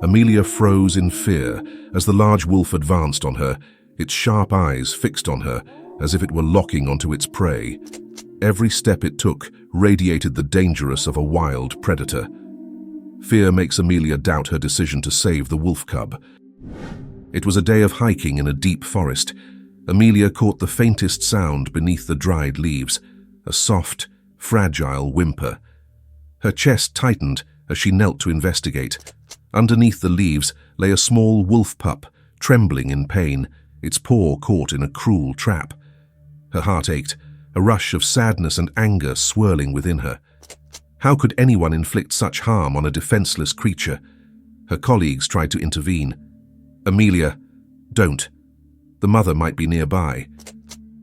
Amelia froze in fear as the large wolf advanced on her, its sharp eyes fixed on her as if it were locking onto its prey. Every step it took radiated the dangerous of a wild predator. Fear makes Amelia doubt her decision to save the wolf cub. It was a day of hiking in a deep forest. Amelia caught the faintest sound beneath the dried leaves, a soft, fragile whimper. Her chest tightened as she knelt to investigate. Underneath the leaves lay a small wolf pup, trembling in pain, its paw caught in a cruel trap. Her heart ached, a rush of sadness and anger swirling within her. How could anyone inflict such harm on a defenseless creature? Her colleagues tried to intervene. "Amelia, don't. The mother might be nearby."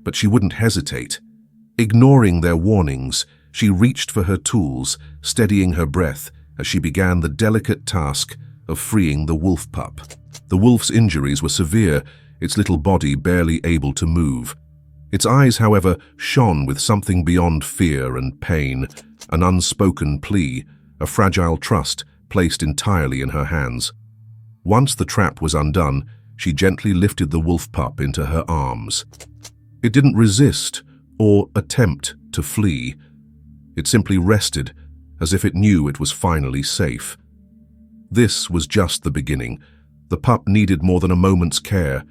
But she wouldn't hesitate. Ignoring their warnings, she reached for her tools, steadying her breath as she began the delicate task of freeing the wolf pup. The wolf's injuries were severe, its little body barely able to move. Its eyes, however, shone with something beyond fear and pain, an unspoken plea, a fragile trust placed entirely in her hands. Once the trap was undone, she gently lifted the wolf pup into her arms. It didn't resist or attempt to flee. It simply rested, as if it knew it was finally safe. This was just the beginning. The pup needed more than a moment's care.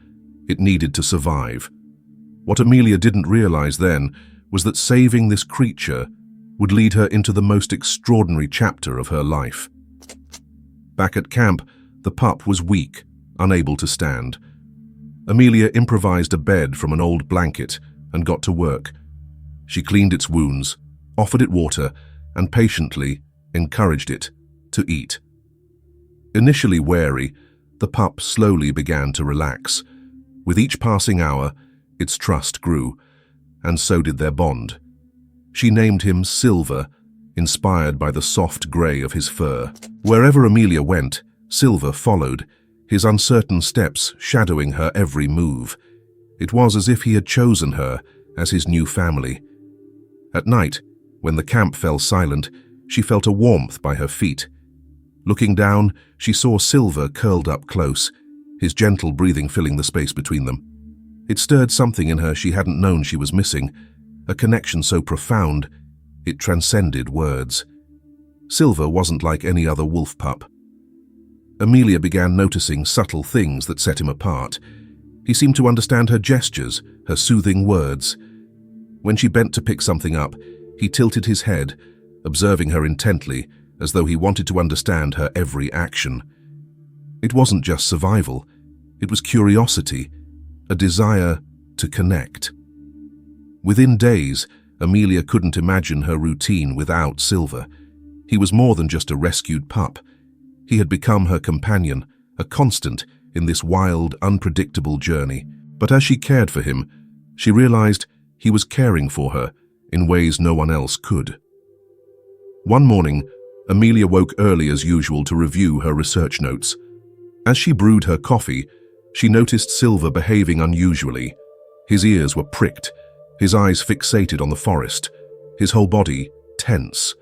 It needed to survive. What Amelia didn't realize then was that saving this creature would lead her into the most extraordinary chapter of her life. Back at camp, the pup was weak, unable to stand. Amelia improvised a bed from an old blanket and got to work. She cleaned its wounds, offered it water, and patiently encouraged it to eat. Initially wary, the pup slowly began to relax. With each passing hour, its trust grew, and so did their bond. She named him Silver, inspired by the soft grey of his fur. Wherever Amelia went, Silver followed, his uncertain steps shadowing her every move. It was as if he had chosen her as his new family. At night, when the camp fell silent, she felt a warmth by her feet. Looking down, she saw Silver curled up close, his gentle breathing filling the space between them. It stirred something in her she hadn't known she was missing, a connection so profound it transcended words. Silver wasn't like any other wolf pup. Amelia began noticing subtle things that set him apart. He seemed to understand her gestures, her soothing words. When she bent to pick something up, he tilted his head, observing her intently, as though he wanted to understand her every action. It wasn't just survival, it was curiosity, a desire to connect. Within days, Amelia couldn't imagine her routine without Silver. He was more than just a rescued pup. He had become her companion, a constant in this wild, unpredictable journey. But as she cared for him, she realized he was caring for her in ways no one else could. One morning, Amelia woke early as usual to review her research notes. As she brewed her coffee, she noticed Silver behaving unusually. His ears were pricked, his eyes fixated on the forest, his whole body tense.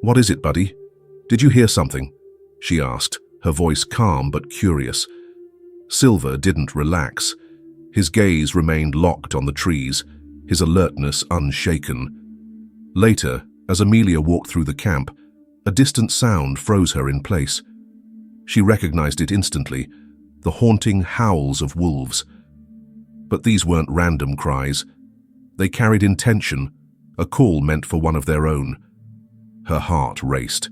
"What is it, buddy? Did you hear something?" she asked, her voice calm but curious. Silver didn't relax. His gaze remained locked on the trees, his alertness unshaken. Later, as Amelia walked through the camp, a distant sound froze her in place. She recognized it instantly, the haunting howls of wolves. But these weren't random cries. They carried intention, a call meant for one of their own. Her heart raced.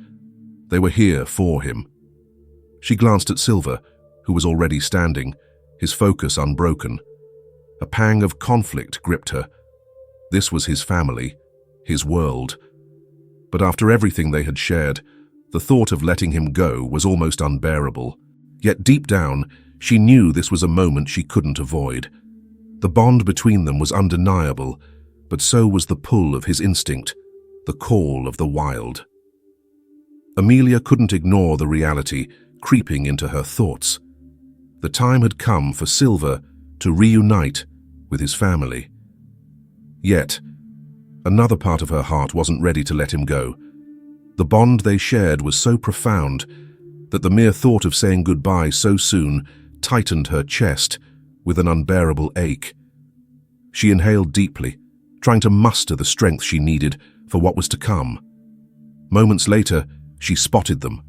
They were here for him. She glanced at Silver, who was already standing, his focus unbroken. A pang of conflict gripped her. This was his family, his world. But after everything they had shared, the thought of letting him go was almost unbearable. Yet deep down, she knew this was a moment she couldn't avoid. The bond between them was undeniable, but so was the pull of his instinct, the call of the wild. Amelia couldn't ignore the reality creeping into her thoughts. The time had come for Silver to reunite with his family. Yet, another part of her heart wasn't ready to let him go. The bond they shared was so profound, that the mere thought of saying goodbye so soon tightened her chest with an unbearable ache. She inhaled deeply, trying to muster the strength she needed for what was to come. Moments later, she spotted them.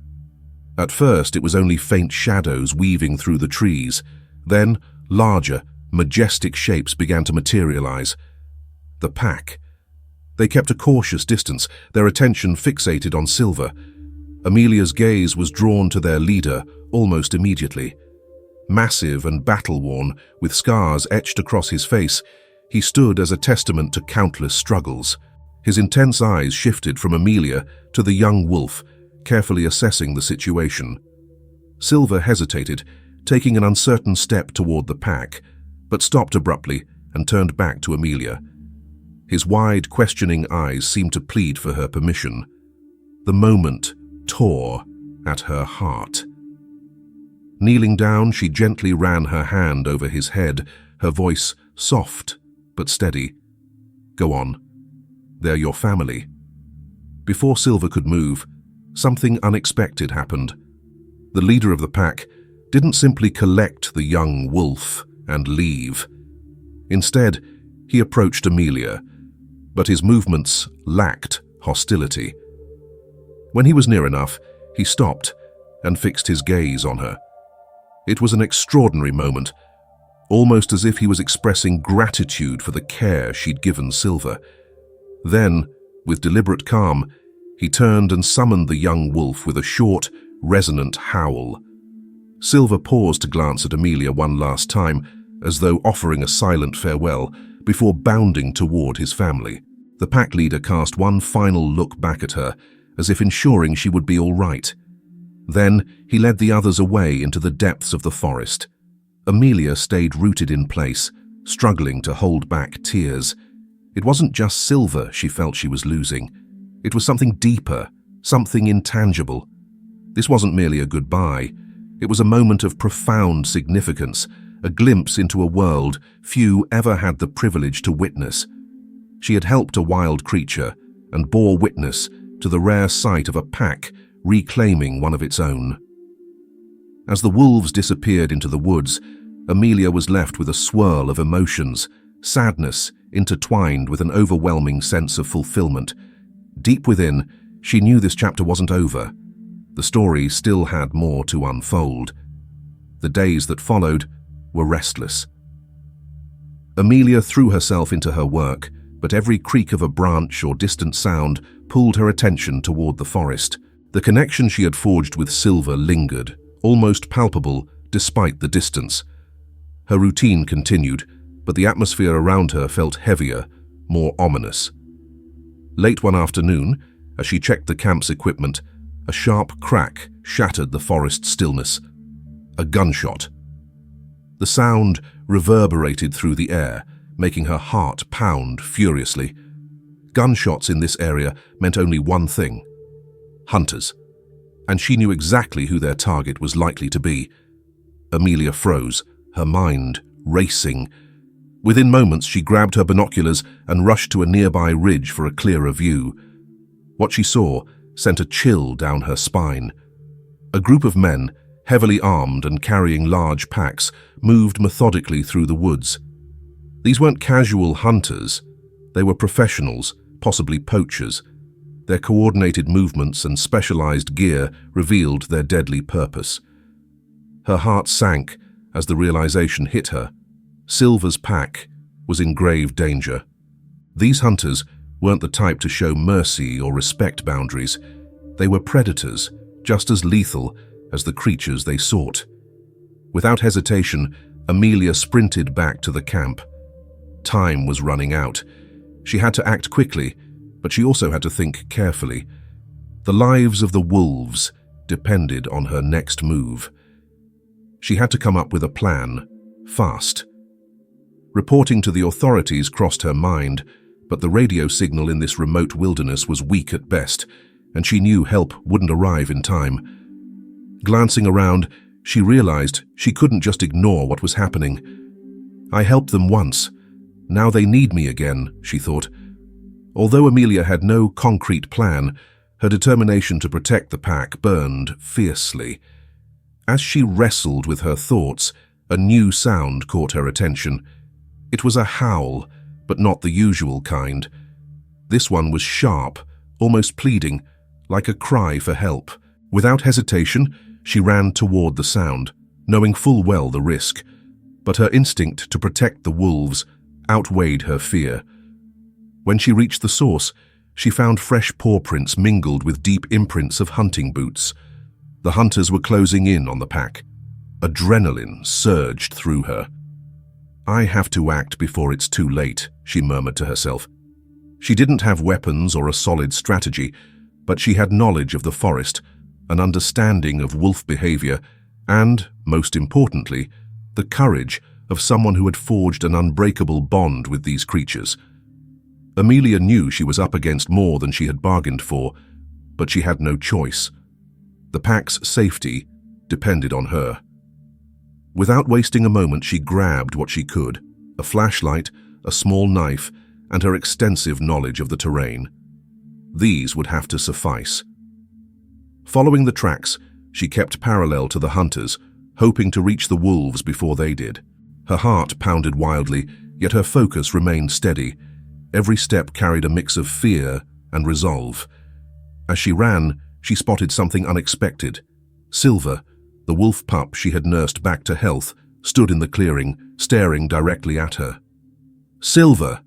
At first, it was only faint shadows weaving through the trees. Then, larger, majestic shapes began to materialize. The pack. They kept a cautious distance, their attention fixated on Silver. Amelia's gaze was drawn to their leader almost immediately. Massive and battle-worn, with scars etched across his face, he stood as a testament to countless struggles. His intense eyes shifted from Amelia to the young wolf, carefully assessing the situation. Silver hesitated, taking an uncertain step toward the pack, but stopped abruptly and turned back to Amelia. His wide, questioning eyes seemed to plead for her permission. The moment tore at her heart. Kneeling down, she gently ran her hand over his head, her voice soft but steady. "Go on. They're your family." Before Silver could move, something unexpected happened. The leader of the pack didn't simply collect the young wolf and leave. Instead, he approached Amelia, but his movements lacked hostility. When he was near enough, he stopped and fixed his gaze on her. It was an extraordinary moment, almost as if he was expressing gratitude for the care she'd given Silver. Then, with deliberate calm, he turned and summoned the young wolf with a short, resonant howl. Silver paused to glance at Amelia one last time, as though offering a silent farewell, before bounding toward his family. The pack leader cast one final look back at her, as if ensuring she would be all right. Then he led the others away into the depths of the forest. Amelia stayed rooted in place, struggling to hold back tears. It wasn't just Silver she felt she was losing. It was something deeper, something intangible. This wasn't merely a goodbye. It was a moment of profound significance, a glimpse into a world few ever had the privilege to witness. She had helped a wild creature and bore witness to the rare sight of a pack reclaiming one of its own. As the wolves disappeared into the woods, Amelia was left with a swirl of emotions, sadness intertwined with an overwhelming sense of fulfillment. Deep within, she knew this chapter wasn't over. The story still had more to unfold. The days that followed were restless. Amelia threw herself into her work, but every creak of a branch or distant sound pulled her attention toward the forest. The connection she had forged with Silver lingered, almost palpable despite the distance. Her routine continued, but the atmosphere around her felt heavier, more ominous. Late one afternoon, as she checked the camp's equipment, a sharp crack shattered the forest stillness. A gunshot. The sound reverberated through the air, making her heart pound furiously. Gunshots in this area meant only one thing: hunters. And she knew exactly who their target was likely to be. Amelia froze, her mind racing. Within moments, she grabbed her binoculars and rushed to a nearby ridge for a clearer view. What she saw sent a chill down her spine. A group of men, heavily armed and carrying large packs, moved methodically through the woods. These weren't casual hunters. They were professionals, possibly poachers. Their coordinated movements and specialized gear revealed their deadly purpose. Her heart sank as the realization hit her. Silver's pack was in grave danger. These hunters weren't the type to show mercy or respect boundaries. They were predators, just as lethal as the creatures they sought. Without hesitation, Amelia sprinted back to the camp. Time was running out. She had to act quickly, but she also had to think carefully. The lives of the wolves depended on her next move. She had to come up with a plan, fast. Reporting to the authorities crossed her mind, but the radio signal in this remote wilderness was weak at best, and she knew help wouldn't arrive in time. Glancing around, she realized she couldn't just ignore what was happening. I helped them once. Now they need me again, she thought. Although Amelia had no concrete plan, Her determination to protect the pack burned fiercely. As she wrestled with her thoughts, a new sound caught her attention. It was a howl, but not the usual kind. This one was sharp, almost pleading, like a cry for help. Without hesitation, she ran toward the sound, knowing full well the risk. But her instinct to protect the wolves outweighed her fear. When she reached the source, she found fresh paw prints mingled with deep imprints of hunting boots. The hunters were closing in on the pack. Adrenaline surged through her. "I have to act before it's too late," she murmured to herself. She didn't have weapons or a solid strategy, but she had knowledge of the forest, an understanding of wolf behavior, and, most importantly, the courage of someone who had forged an unbreakable bond with these creatures. Amelia knew she was up against more than she had bargained for, but she had no choice. The pack's safety depended on her. Without wasting a moment, she grabbed what she could: a flashlight, a small knife, and her extensive knowledge of the terrain. These would have to suffice. Following the tracks, she kept parallel to the hunters, hoping to reach the wolves before they did. Her heart pounded wildly, yet her focus remained steady. Every step carried a mix of fear and resolve. As she ran, she spotted something unexpected. Silver, the wolf pup she had nursed back to health, stood in the clearing, staring directly at her. "Silver!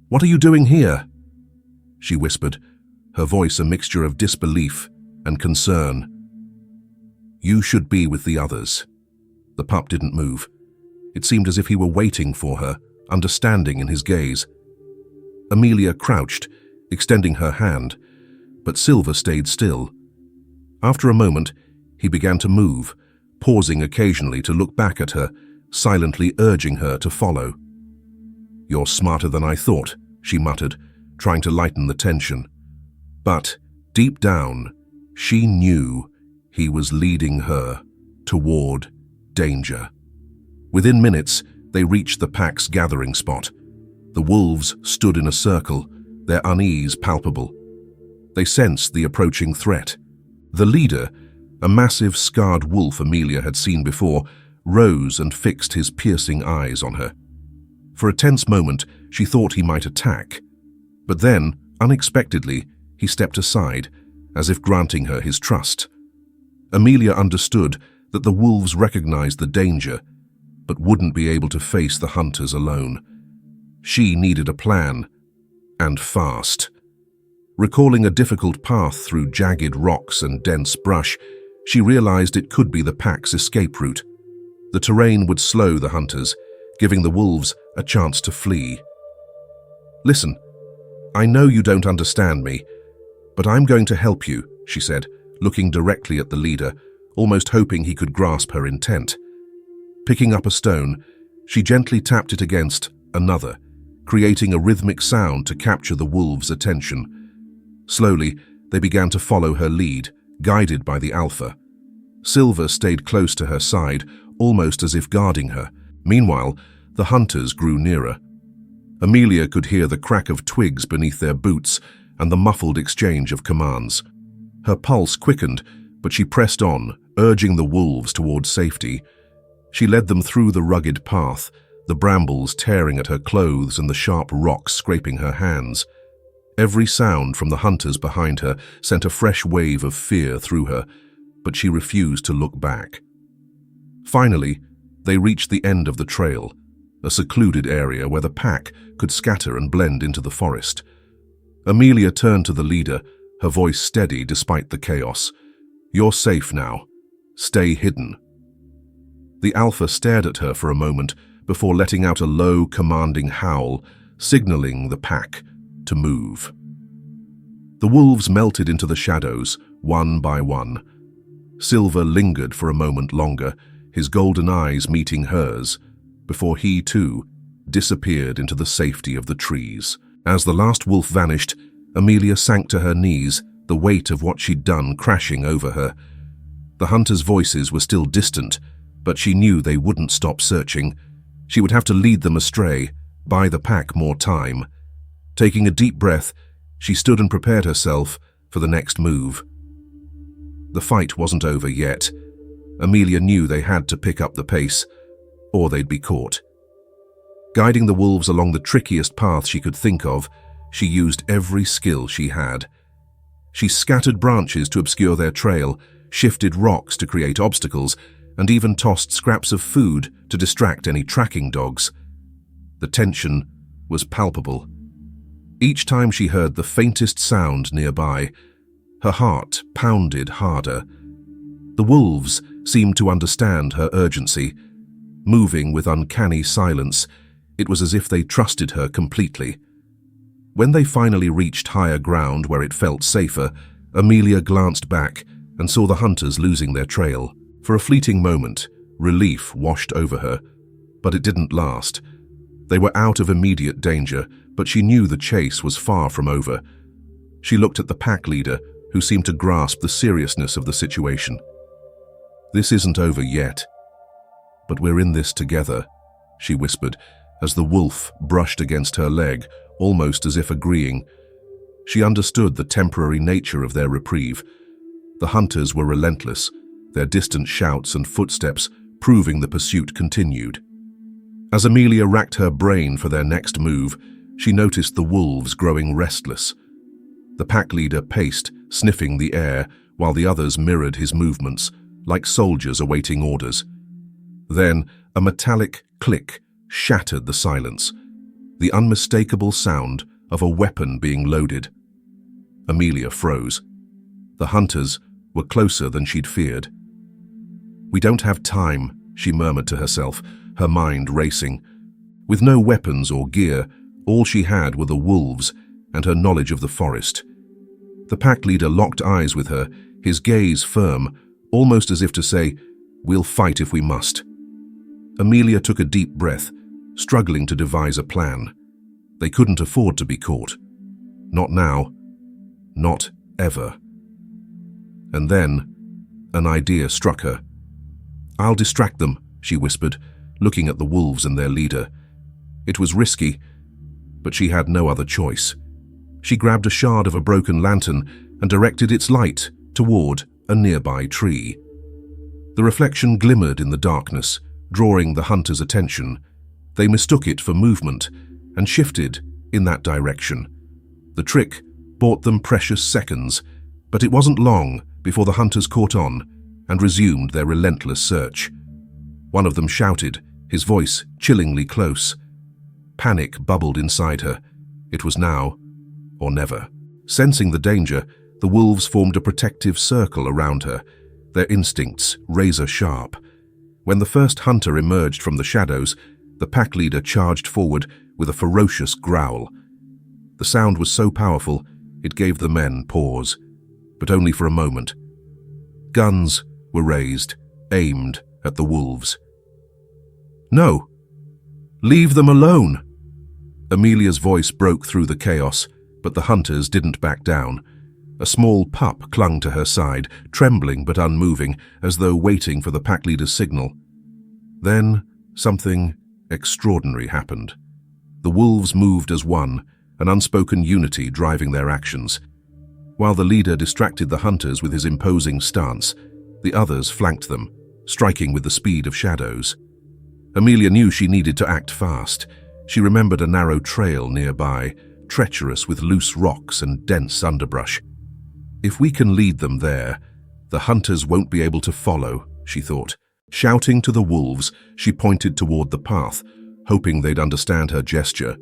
What are you doing here?" she whispered, her voice a mixture of disbelief and concern. "You should be with the others." The pup didn't move. It seemed as if he were waiting for her, understanding in his gaze. Amelia crouched, extending her hand, but Silver stayed still. After a moment, he began to move, pausing occasionally to look back at her, silently urging her to follow. "You're smarter than I thought," she muttered, trying to lighten the tension. But, deep down, she knew he was leading her toward danger. Within minutes, they reached the pack's gathering spot. The wolves stood in a circle, their unease palpable. They sensed the approaching threat. The leader, a massive scarred wolf Amelia had seen before, rose and fixed his piercing eyes on her. For a tense moment, she thought he might attack. But then, unexpectedly, he stepped aside, as if granting her his trust. Amelia understood that the wolves recognized the danger, but wouldn't be able to face the hunters alone. She needed a plan, and fast. Recalling a difficult path through jagged rocks and dense brush, she realized it could be the pack's escape route. The terrain would slow the hunters, giving the wolves a chance to flee. "Listen, I know you don't understand me, but I'm going to help you," she said, looking directly at the leader, almost hoping he could grasp her intent. Picking up a stone, she gently tapped it against another, creating a rhythmic sound to capture the wolves' attention. Slowly, they began to follow her lead, guided by the alpha. Silver stayed close to her side, almost as if guarding her. Meanwhile, the hunters grew nearer. Amelia could hear the crack of twigs beneath their boots and the muffled exchange of commands. Her pulse quickened, but she pressed on, urging the wolves toward safety. She led them through the rugged path, the brambles tearing at her clothes and the sharp rocks scraping her hands. Every sound from the hunters behind her sent a fresh wave of fear through her, but she refused to look back. Finally, they reached the end of the trail, a secluded area where the pack could scatter and blend into the forest. Amelia turned to the leader, her voice steady despite the chaos. "You're safe now. Stay hidden." The alpha stared at her for a moment before letting out a low, commanding howl, signaling the pack to move. The wolves melted into the shadows, one by one. Silver lingered for a moment longer, his golden eyes meeting hers, before he, too, disappeared into the safety of the trees. As the last wolf vanished, Amelia sank to her knees, the weight of what she'd done crashing over her. The hunters' voices were still distant, but she knew they wouldn't stop searching. She would have to lead them astray, buy the pack more time. Taking a deep breath, she stood and prepared herself, for the next move. The fight wasn't over yet. Amelia knew they had to pick up the pace, or they'd be caught. Guiding the wolves along the trickiest path she could think of, she used every skill she had. She scattered branches to obscure their trail, shifted rocks to create obstacles, and even tossed scraps of food to distract any tracking dogs. The tension was palpable. Each time she heard the faintest sound nearby, her heart pounded harder. The wolves seemed to understand her urgency. Moving with uncanny silence, it was as if they trusted her completely. When they finally reached higher ground where it felt safer, Amelia glanced back and saw the hunters losing their trail. For a fleeting moment, relief washed over her, but it didn't last. They were out of immediate danger, but she knew the chase was far from over. She looked at the pack leader, who seemed to grasp the seriousness of the situation. "This isn't over yet, but we're in this together," she whispered, as the wolf brushed against her leg, almost as if agreeing. She understood the temporary nature of their reprieve. The hunters were relentless, their distant shouts and footsteps proving the pursuit continued. As Amelia racked her brain for their next move, she noticed the wolves growing restless. The pack leader paced, sniffing the air, while the others mirrored his movements, like soldiers awaiting orders. Then a metallic click shattered the silence, the unmistakable sound of a weapon being loaded. Amelia froze. The hunters were closer than she'd feared. "We don't have time," she murmured to herself, her mind racing. With no weapons or gear, all she had were the wolves and her knowledge of the forest. The pack leader locked eyes with her, his gaze firm, almost as if to say, "We'll fight if we must." Amelia took a deep breath, struggling to devise a plan. They couldn't afford to be caught. Not now. Not ever. And then, an idea struck her. "I'll distract them," she whispered, looking at the wolves and their leader. It was risky, but she had no other choice. She grabbed a shard of a broken lantern and directed its light toward a nearby tree. The reflection glimmered in the darkness, drawing the hunters' attention. They mistook it for movement and shifted in that direction. The trick bought them precious seconds, but it wasn't long before the hunters caught on and resumed their relentless search. One of them shouted, his voice chillingly close. Panic bubbled inside her. It was now or never. Sensing the danger, the wolves formed a protective circle around her, their instincts razor sharp. When the first hunter emerged from the shadows, the pack leader charged forward with a ferocious growl. The sound was so powerful, it gave the men pause, but only for a moment. Guns were raised, aimed at the wolves. "No! Leave them alone!" Amelia's voice broke through the chaos, but the hunters didn't back down. A small pup clung to her side, trembling but unmoving, as though waiting for the pack leader's signal. Then something extraordinary happened. The wolves moved as one, an unspoken unity driving their actions. While the leader distracted the hunters with his imposing stance, the others flanked them, striking with the speed of shadows. Amelia knew she needed to act fast. She remembered a narrow trail nearby, treacherous with loose rocks and dense underbrush. If we can lead them there, the hunters won't be able to follow, she thought. Shouting to the wolves, she pointed toward the path, hoping they'd understand her gesture.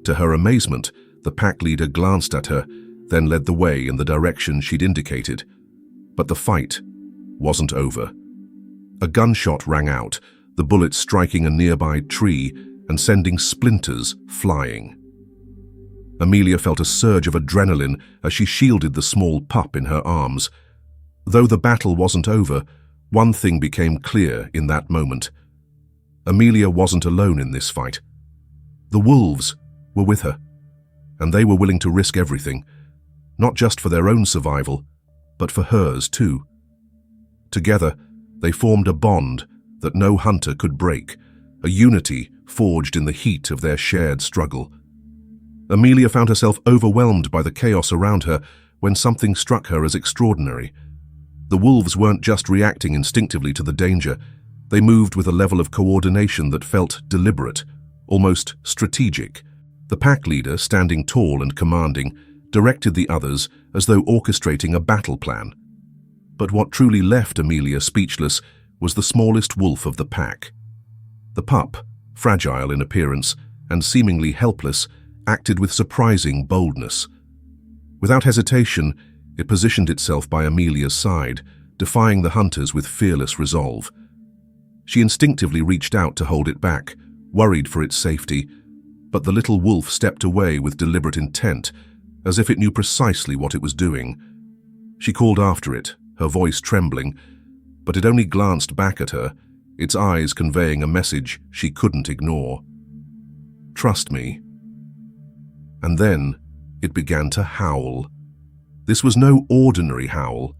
To her amazement, the pack leader glanced at her, then led the way in the direction she'd indicated. But the fight wasn't over. A gunshot rang out, the bullet striking a nearby tree and sending splinters flying. Amelia felt a surge of adrenaline as she shielded the small pup in her arms. Though the battle wasn't over, one thing became clear in that moment. Amelia wasn't alone in this fight. The wolves were with her, and they were willing to risk everything, not just for their own survival, but for hers too. Together, they formed a bond that no hunter could break, a unity forged in the heat of their shared struggle. Amelia found herself overwhelmed by the chaos around her, when something struck her as extraordinary. The wolves weren't just reacting instinctively to the danger. They moved with a level of coordination that felt deliberate, almost strategic. The pack leader, standing tall and commanding, directed the others as though orchestrating a battle plan. But what truly left Amelia speechless was the smallest wolf of the pack. The pup, fragile in appearance and seemingly helpless, acted with surprising boldness. Without hesitation, it positioned itself by Amelia's side, defying the hunters with fearless resolve. She instinctively reached out to hold it back, worried for its safety, but the little wolf stepped away with deliberate intent, as if it knew precisely what it was doing. She called after it, her voice trembling, but it only glanced back at her, its eyes conveying a message she couldn't ignore. "Trust me." And then it began to howl. This was no ordinary howl.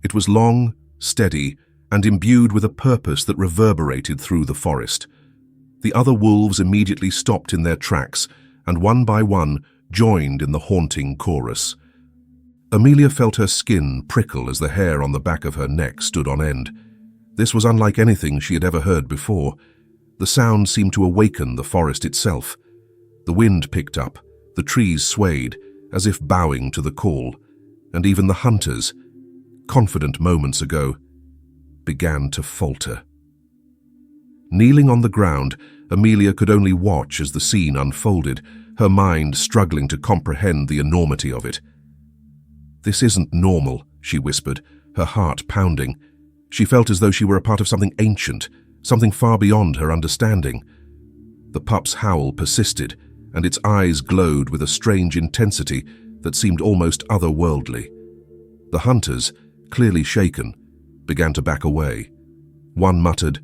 It was long, steady, and imbued with a purpose that reverberated through the forest. The other wolves immediately stopped in their tracks, and one by one joined in the haunting chorus. Amelia felt her skin prickle as the hair on the back of her neck stood on end. This was unlike anything she had ever heard before. The sound seemed to awaken the forest itself. The wind picked up, the trees swayed, as if bowing to the call, and even the hunters, confident moments ago, began to falter. Kneeling on the ground, Amelia could only watch as the scene unfolded, her mind struggling to comprehend the enormity of it. "This isn't normal," she whispered, her heart pounding. She felt as though she were a part of something ancient, something far beyond her understanding. The pup's howl persisted, and its eyes glowed with a strange intensity that seemed almost otherworldly. The hunters, clearly shaken, began to back away. One muttered,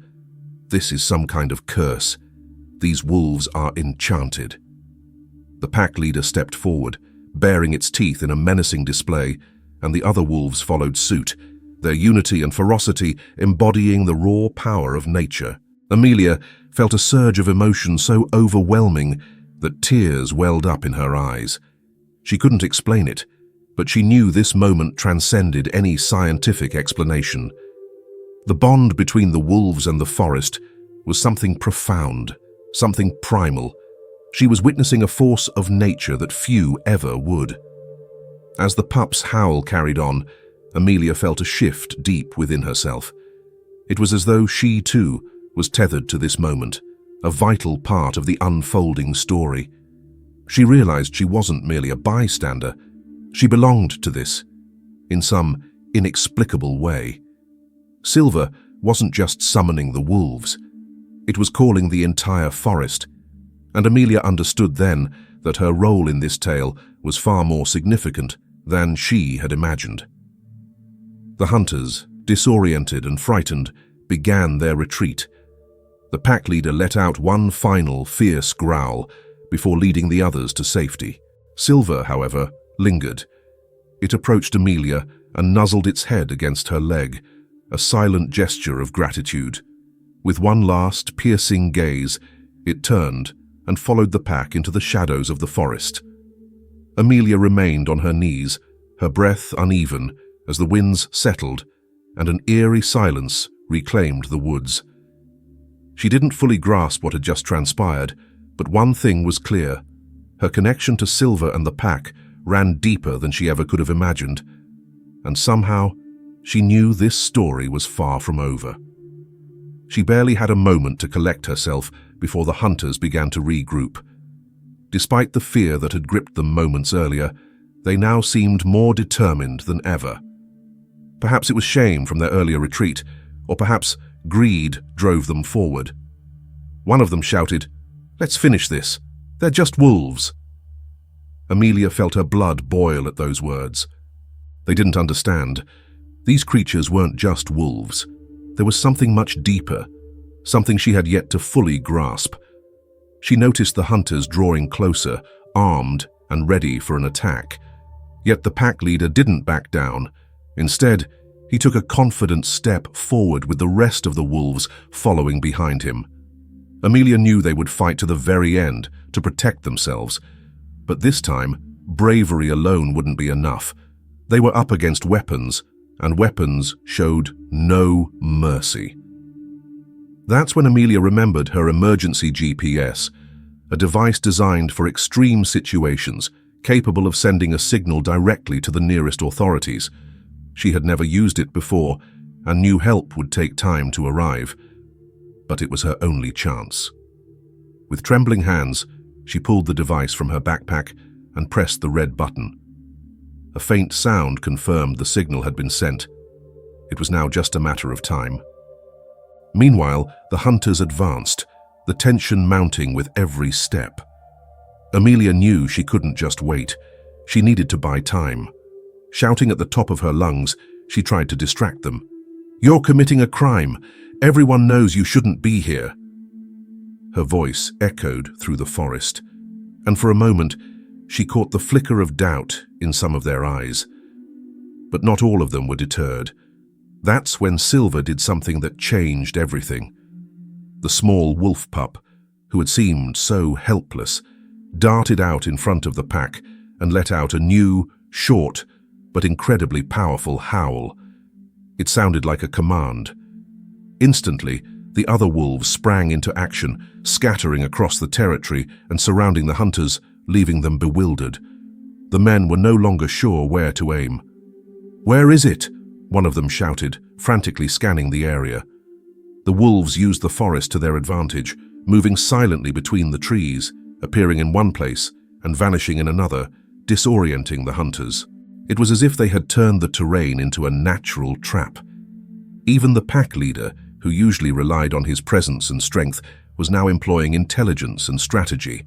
"This is some kind of curse. These wolves are enchanted." The pack leader stepped forward, baring its teeth in a menacing display, and the other wolves followed suit, their unity and ferocity embodying the raw power of nature. Amelia felt a surge of emotion so overwhelming that tears welled up in her eyes. She couldn't explain it, but she knew this moment transcended any scientific explanation. The bond between the wolves and the forest was something profound, something primal. She was witnessing a force of nature that few ever would. As the pup's howl carried on, Amelia felt a shift deep within herself. It was as though she, too, was tethered to this moment, a vital part of the unfolding story. She realized she wasn't merely a bystander. She belonged to this, in some inexplicable way. Silver wasn't just summoning the wolves. It was calling the entire forest, and Amelia understood then that her role in this tale was far more significant than she had imagined. The hunters, disoriented and frightened, began their retreat. The pack leader let out one final fierce growl before leading the others to safety. Silver, however, lingered. It approached Amelia and nuzzled its head against her leg, a silent gesture of gratitude. With one last, piercing gaze, it turned and followed the pack into the shadows of the forest. Amelia remained on her knees, her breath uneven as the winds settled and an eerie silence reclaimed the woods. She didn't fully grasp what had just transpired, but one thing was clear. Her connection to Silver and the pack ran deeper than she ever could have imagined, and somehow she knew this story was far from over. She barely had a moment to collect herself before the hunters began to regroup. Despite the fear that had gripped them moments earlier, they now seemed more determined than ever. Perhaps it was shame from their earlier retreat, or perhaps greed drove them forward. One of them shouted, "Let's finish this. They're just wolves." Amelia felt her blood boil at those words. They didn't understand. These creatures weren't just wolves. There was something much deeper, something she had yet to fully grasp. She noticed the hunters drawing closer, armed and ready for an attack. Yet the pack leader didn't back down. Instead, he took a confident step forward with the rest of the wolves following behind him. Amelia knew they would fight to the very end to protect themselves, but this time, bravery alone wouldn't be enough. They were up against weapons, and weapons showed no mercy. That's when Amelia remembered her emergency GPS, a device designed for extreme situations, capable of sending a signal directly to the nearest authorities. She had never used it before, and knew help would take time to arrive. But it was her only chance. With trembling hands, she pulled the device from her backpack and pressed the red button. A faint sound confirmed the signal had been sent. It was now just a matter of time. Meanwhile, the hunters advanced, the tension mounting with every step. Amelia knew she couldn't just wait. She needed to buy time. Shouting at the top of her lungs, she tried to distract them. "You're committing a crime. Everyone knows you shouldn't be here." Her voice echoed through the forest, and for a moment, she caught the flicker of doubt in some of their eyes. But not all of them were deterred. That's when Silver did something that changed everything. The small wolf pup, who had seemed so helpless, darted out in front of the pack and let out a new, short, but incredibly powerful howl. It sounded like a command. Instantly, the other wolves sprang into action, scattering across the territory and surrounding the hunters, leaving them bewildered. The men were no longer sure where to aim. "Where is it?" one of them shouted, frantically scanning the area. The wolves used the forest to their advantage, moving silently between the trees, appearing in one place and vanishing in another, disorienting the hunters. It was as if they had turned the terrain into a natural trap. Even the pack leader, who usually relied on his presence and strength, was now employing intelligence and strategy.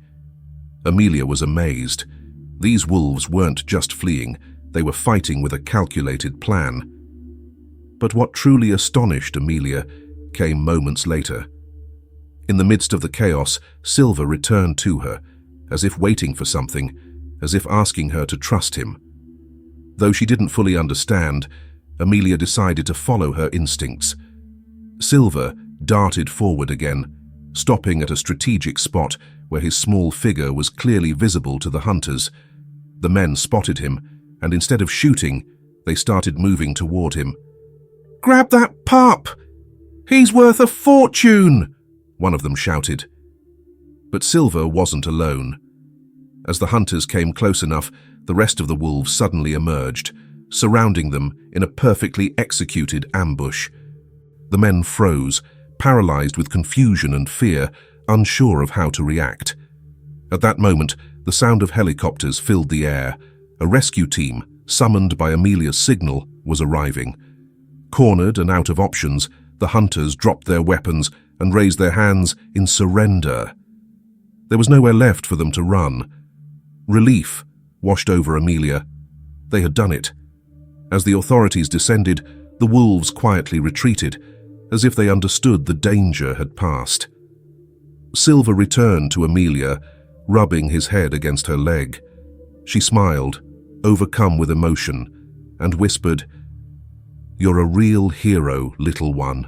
Amelia was amazed. These wolves weren't just fleeing, they were fighting with a calculated plan. But what truly astonished Amelia came moments later. In the midst of the chaos, Silver returned to her, as if waiting for something, as if asking her to trust him. Though she didn't fully understand, Amelia decided to follow her instincts. Silver darted forward again, stopping at a strategic spot where his small figure was clearly visible to the hunters. The men spotted him, and instead of shooting, they started moving toward him. "Grab that pup! He's worth a fortune!" one of them shouted. But Silver wasn't alone. As the hunters came close enough, the rest of the wolves suddenly emerged, surrounding them in a perfectly executed ambush. The men froze, paralyzed with confusion and fear, unsure of how to react. At that moment, the sound of helicopters filled the air. A rescue team, summoned by Amelia's signal, was arriving. Cornered and out of options, the hunters dropped their weapons and raised their hands in surrender. There was nowhere left for them to run. Relief washed over Amelia. They had done it. As the authorities descended, the wolves quietly retreated, as if they understood the danger had passed. Silver returned to Amelia, rubbing his head against her leg. She smiled, overcome with emotion, and whispered, "You're a real hero, little one."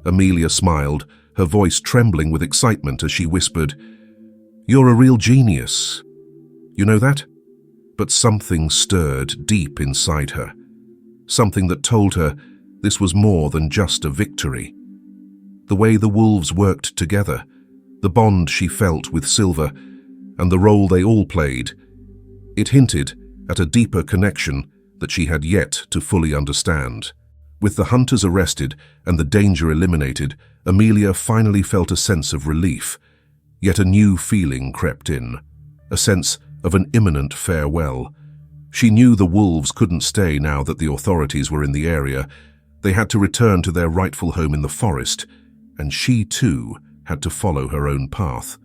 Amelia smiled, her voice trembling with excitement as she whispered, "You're a real genius. You know that?" But something stirred deep inside her. Something that told her this was more than just a victory. The way the wolves worked together, the bond she felt with Silver, and the role they all played, it hinted at a deeper connection that she had yet to fully understand. With the hunters arrested and the danger eliminated, Amelia finally felt a sense of relief. Yet a new feeling crept in, a sense of an imminent farewell. She knew the wolves couldn't stay now that the authorities were in the area. They had to return to their rightful home in the forest, and she too had to follow her own path.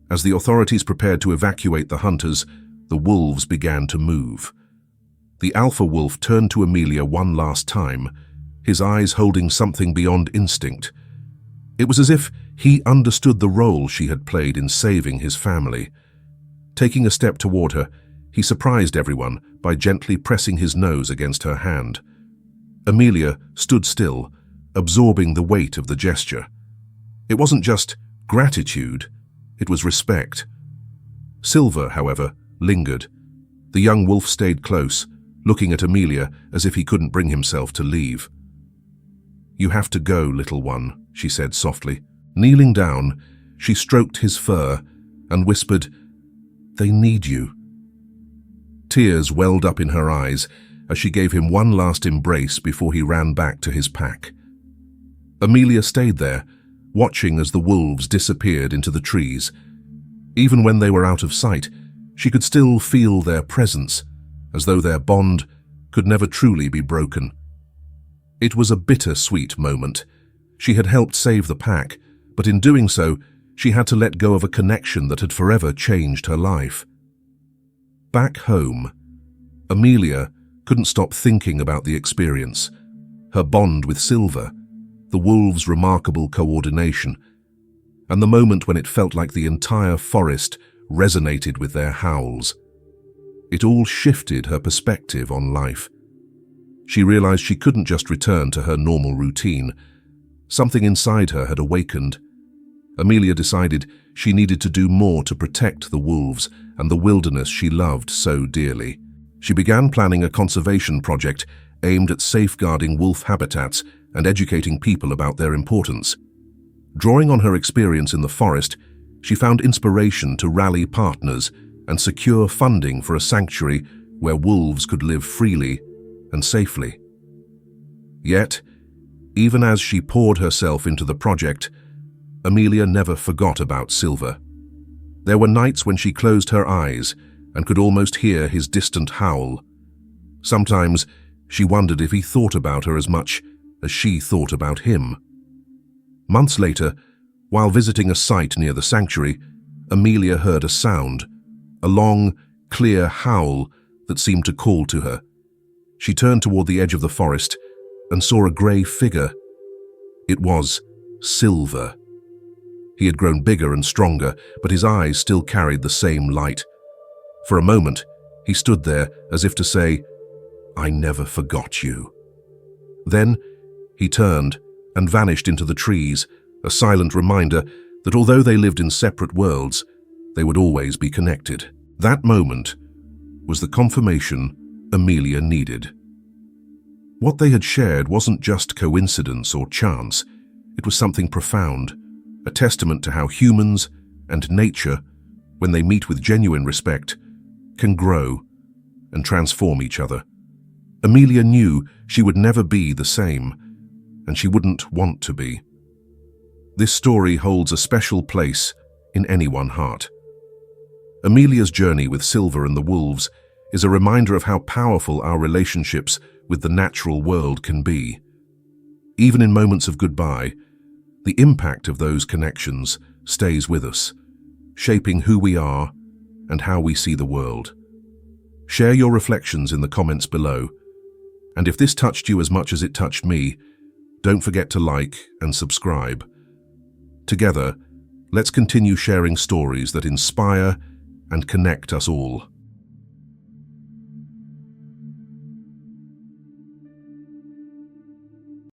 As the authorities prepared to evacuate the hunters, the wolves began to move. The alpha wolf turned to Amelia one last time, his eyes holding something beyond instinct. It was as if he understood the role she had played in saving his family. Taking a step toward her, he surprised everyone by gently pressing his nose against her hand. Amelia stood still, absorbing the weight of the gesture. It wasn't just gratitude, it was respect. Silver, however, lingered. The young wolf stayed close, looking at Amelia as if he couldn't bring himself to leave. "You have to go, little one," she said softly. Kneeling down, she stroked his fur and whispered, "They need you." Tears welled up in her eyes as she gave him one last embrace before he ran back to his pack. Amelia stayed there, watching as the wolves disappeared into the trees. Even when they were out of sight, she could still feel their presence, as though their bond could never truly be broken. It was a bitter-sweet moment. She had helped save the pack, but in doing so, she had to let go of a connection that had forever changed her life. Back home, Amelia couldn't stop thinking about the experience, her bond with Silver, the wolves' remarkable coordination, and the moment when it felt like the entire forest resonated with their howls. It all shifted her perspective on life. She realized she couldn't just return to her normal routine. Something inside her had awakened. Amelia decided she needed to do more to protect the wolves and the wilderness she loved so dearly. She began planning a conservation project aimed at safeguarding wolf habitats and educating people about their importance. Drawing on her experience in the forest, she found inspiration to rally partners and secure funding for a sanctuary where wolves could live freely and safely. Yet, even as she poured herself into the project, Amelia never forgot about Silver. There were nights when she closed her eyes and could almost hear his distant howl. Sometimes she wondered if he thought about her as much as she thought about him. Months later, while visiting a site near the sanctuary, Amelia heard a sound, a long, clear howl that seemed to call to her. She turned toward the edge of the forest and saw a grey figure. It was Silver. He had grown bigger and stronger, but his eyes still carried the same light. For a moment, he stood there as if to say, "I never forgot you." Then he turned and vanished into the trees, a silent reminder that although they lived in separate worlds, they would always be connected. That moment was the confirmation Amelia needed. What they had shared wasn't just coincidence or chance. It was something profound, a testament to how humans and nature, when they meet with genuine respect, can grow and transform each other. Amelia knew she would never be the same, and she wouldn't want to be. This story holds a special place in anyone's heart. Amelia's journey with Silver and the wolves is a reminder of how powerful our relationships with the natural world can be. Even in moments of goodbye, the impact of those connections stays with us, shaping who we are and how we see the world. Share your reflections in the comments below, and if this touched you as much as it touched me, don't forget to like and subscribe. Together, let's continue sharing stories that inspire and connect us all.